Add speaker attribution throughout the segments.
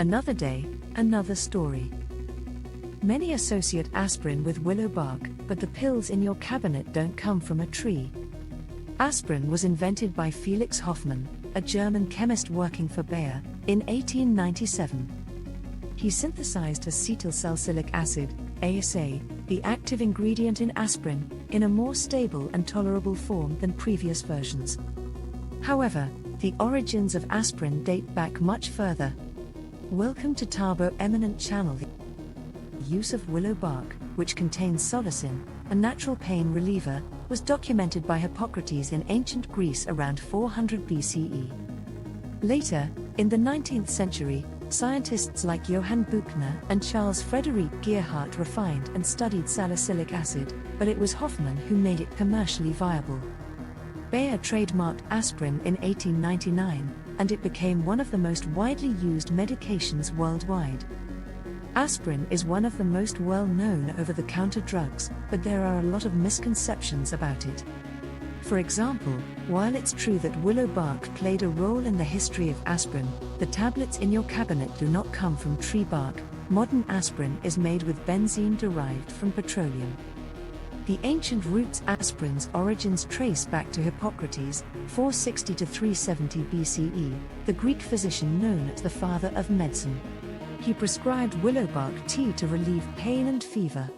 Speaker 1: Another day, another story. Many associate aspirin with willow bark, but the pills in your cabinet don't come from a tree. Aspirin was invented by Felix Hoffmann, a German chemist working for Bayer, in 1897. He synthesized acetylsalicylic acid, ASA, the active ingredient in aspirin, in a more stable and tolerable form than previous versions. However, the origins of aspirin date back much further. Welcome to Tabo Eminent Channel. The use of willow bark, which contains salicin, a natural pain reliever, was documented by Hippocrates in ancient Greece around 400 BCE. Later, in the 19th century, scientists like Johann Buchner and Charles Frederick Gerhardt refined and studied salicylic acid, but it was Hoffmann who made it commercially viable. Bayer trademarked aspirin in 1899, and it became one of the most widely used medications worldwide. Aspirin is one of the most well-known over-the-counter drugs, but there are a lot of misconceptions about it. For example, while it's true that willow bark played a role in the history of aspirin, the tablets in your cabinet do not come from tree bark. Modern aspirin is made with benzene derived from petroleum. The ancient roots aspirin's origins trace back to Hippocrates, 460 to 370 BCE, the Greek physician known as the father of medicine. He prescribed willow bark tea to relieve pain and fever.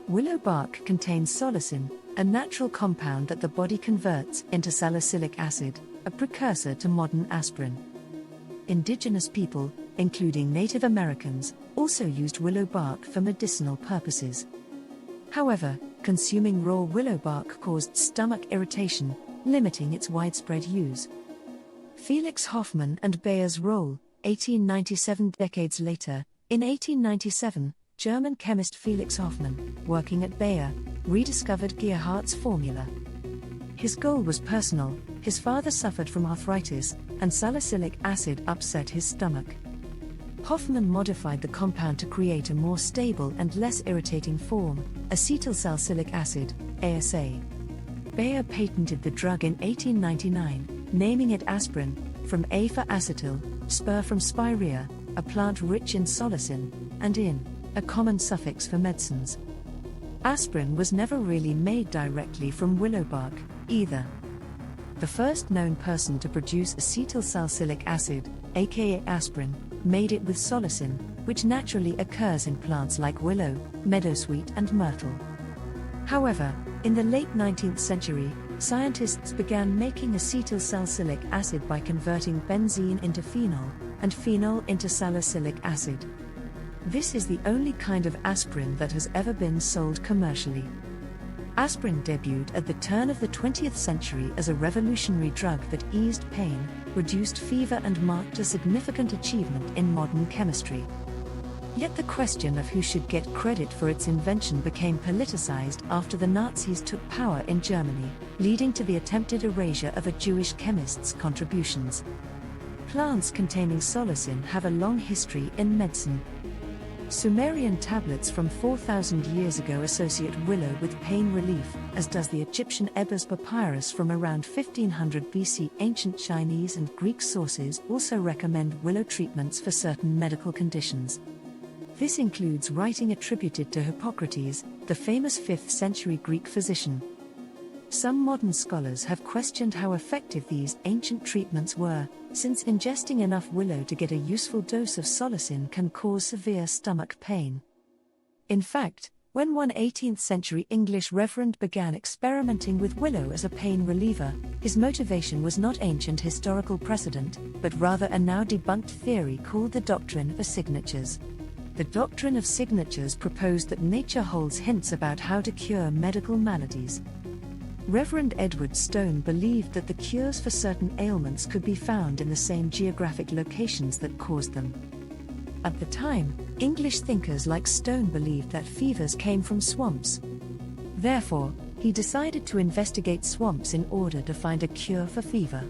Speaker 1: Willow bark contains salicin, a natural compound that the body converts into salicylic acid, a precursor to modern aspirin. Indigenous people, including Native Americans, also used willow bark for medicinal purposes. However, consuming raw willow bark caused stomach irritation, limiting its widespread use. Felix Hoffmann and Bayer's role, 1897. Decades later, in 1897, German chemist Felix Hoffmann, working at Bayer, rediscovered Gerhardt's formula. His goal was personal. His father suffered from arthritis, and salicylic acid upset his stomach. Hoffmann modified the compound to create a more stable and less irritating form, acetylsalicylic acid, ASA. Bayer patented the drug in 1899, naming it aspirin, from A for acetyl, spur from spirea, a plant rich in salicin, and in, a common suffix for medicines. Aspirin was never really made directly from willow bark, either. The first known person to produce acetylsalicylic acid, aka aspirin, made it with salicin, which naturally occurs in plants like willow, meadowsweet and myrtle. However, in the late 19th century, scientists began making acetylsalicylic acid by converting benzene into phenol, and phenol into salicylic acid. This is the only kind of aspirin that has ever been sold commercially. Aspirin debuted at the turn of the 20th century as a revolutionary drug that eased pain, reduced fever and marked a significant achievement in modern chemistry. Yet the question of who should get credit for its invention became politicized after the Nazis took power in Germany, leading to the attempted erasure of a Jewish chemist's contributions. Plants containing salicin have a long history in medicine. Sumerian tablets from 4,000 years ago associate willow with pain relief, as does the Egyptian Ebers papyrus from around 1500 BC. Ancient Chinese and Greek sources also recommend willow treatments for certain medical conditions. This includes writing attributed to Hippocrates, the famous 5th century Greek physician. Some modern scholars have questioned how effective these ancient treatments were, since ingesting enough willow to get a useful dose of salicin can cause severe stomach pain. In fact, when one 18th century English reverend began experimenting with willow as a pain reliever, his motivation was not ancient historical precedent, but rather a now debunked theory called the doctrine of signatures. The doctrine of signatures proposed that nature holds hints about how to cure medical maladies. Reverend Edward Stone believed that the cures for certain ailments could be found in the same geographic locations that caused them. At the time, English thinkers like Stone believed that fevers came from swamps. Therefore, he decided to investigate swamps in order to find a cure for fever.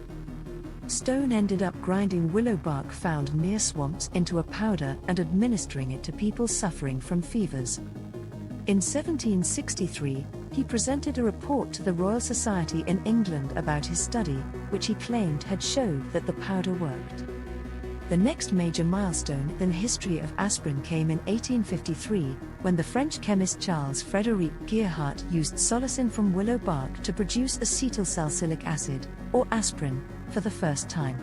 Speaker 1: Stone ended up grinding willow bark found near swamps into a powder and administering it to people suffering from fevers. In 1763, he presented a report to the Royal Society in England about his study, which he claimed had showed that the powder worked. The next major milestone in the history of aspirin came in 1853, when the French chemist Charles Frédéric Gerhardt used salicin from willow bark to produce acetylsalicylic acid, or aspirin, for the first time.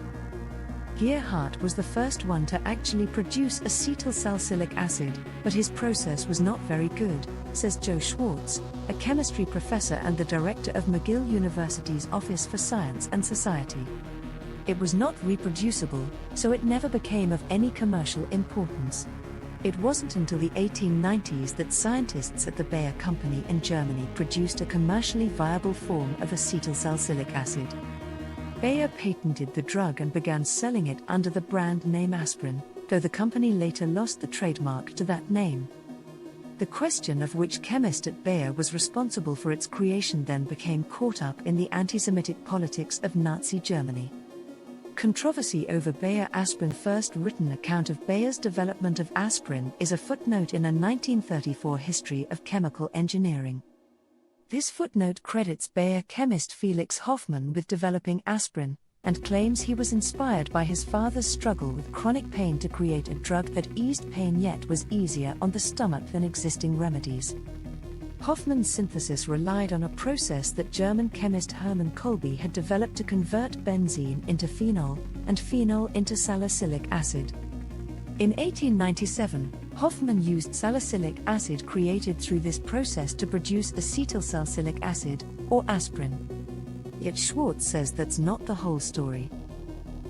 Speaker 1: Gerhardt was the first one to actually produce acetylsalicylic acid, but his process was not very good, says Joe Schwartz, a chemistry professor and the director of McGill University's Office for Science and Society. It was not reproducible, so it never became of any commercial importance. It wasn't until the 1890s that scientists at the Bayer Company in Germany produced a commercially viable form of acetylsalicylic acid. Bayer patented the drug and began selling it under the brand name aspirin, though the company later lost the trademark to that name. The question of which chemist at Bayer was responsible for its creation then became caught up in the anti-Semitic politics of Nazi Germany. Controversy over Bayer aspirin. First written account of Bayer's development of aspirin is a footnote in a 1934 history of chemical engineering. This footnote credits Bayer chemist Felix Hoffmann with developing aspirin, and claims he was inspired by his father's struggle with chronic pain to create a drug that eased pain yet was easier on the stomach than existing remedies. Hoffmann's synthesis relied on a process that German chemist Hermann Kolbe had developed to convert benzene into phenol, and phenol into salicylic acid. In 1897, Hoffmann used salicylic acid created through this process to produce acetylsalicylic acid, or aspirin. Yet Schwartz says that's not the whole story.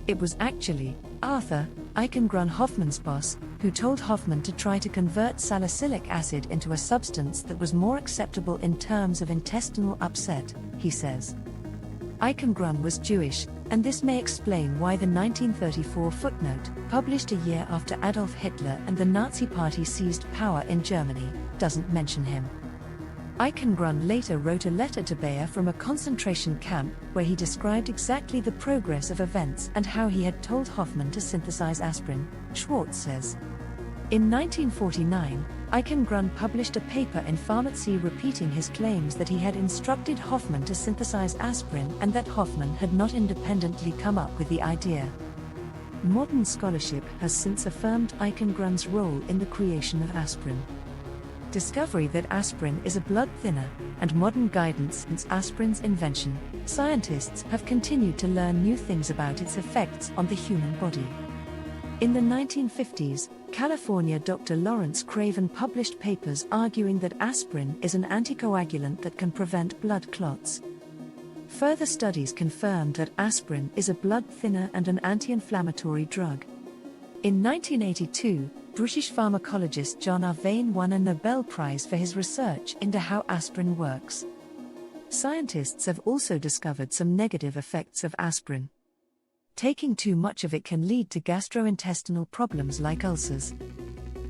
Speaker 1: It was actually Arthur Eichengrun, Hoffmann's boss, who told Hoffmann to try to convert salicylic acid into a substance that was more acceptable in terms of intestinal upset, he says. Eichengrun was Jewish, and this may explain why the 1934 footnote, published a year after Adolf Hitler and the Nazi Party seized power in Germany, doesn't mention him. Eichengrun later wrote a letter to Bayer from a concentration camp where he described exactly the progress of events and how he had told Hoffmann to synthesize aspirin, Schwartz says. In 1949, Eichengrun published a paper in Pharmacy repeating his claims that he had instructed Hoffmann to synthesize aspirin and that Hoffmann had not independently come up with the idea. Modern scholarship has since affirmed Eichengrun's role in the creation of aspirin. Discovery that aspirin is a blood thinner, and modern guidance since aspirin's invention, scientists have continued to learn new things about its effects on the human body. In the 1950s, California Dr. Lawrence Craven published papers arguing that aspirin is an anticoagulant that can prevent blood clots. Further studies confirmed that aspirin is a blood thinner and an anti-inflammatory drug. In 1982, British pharmacologist John R. Vane won a Nobel Prize for his research into how aspirin works. Scientists have also discovered some negative effects of aspirin. Taking too much of it can lead to gastrointestinal problems like ulcers.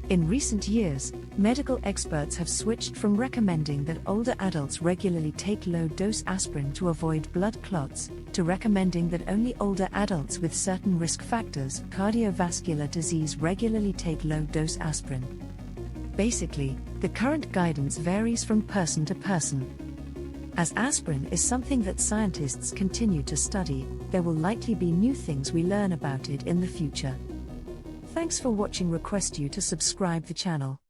Speaker 1: In recent years, medical experts have switched from recommending that older adults regularly take low-dose aspirin to avoid blood clots, to recommending that only older adults with certain risk factors, cardiovascular disease, regularly take low-dose aspirin. Basically, the current guidance varies from person to person. As aspirin is something that scientists continue to study, there will likely be new things we learn about it in the future. Thanks for watching. Request you to subscribe the channel.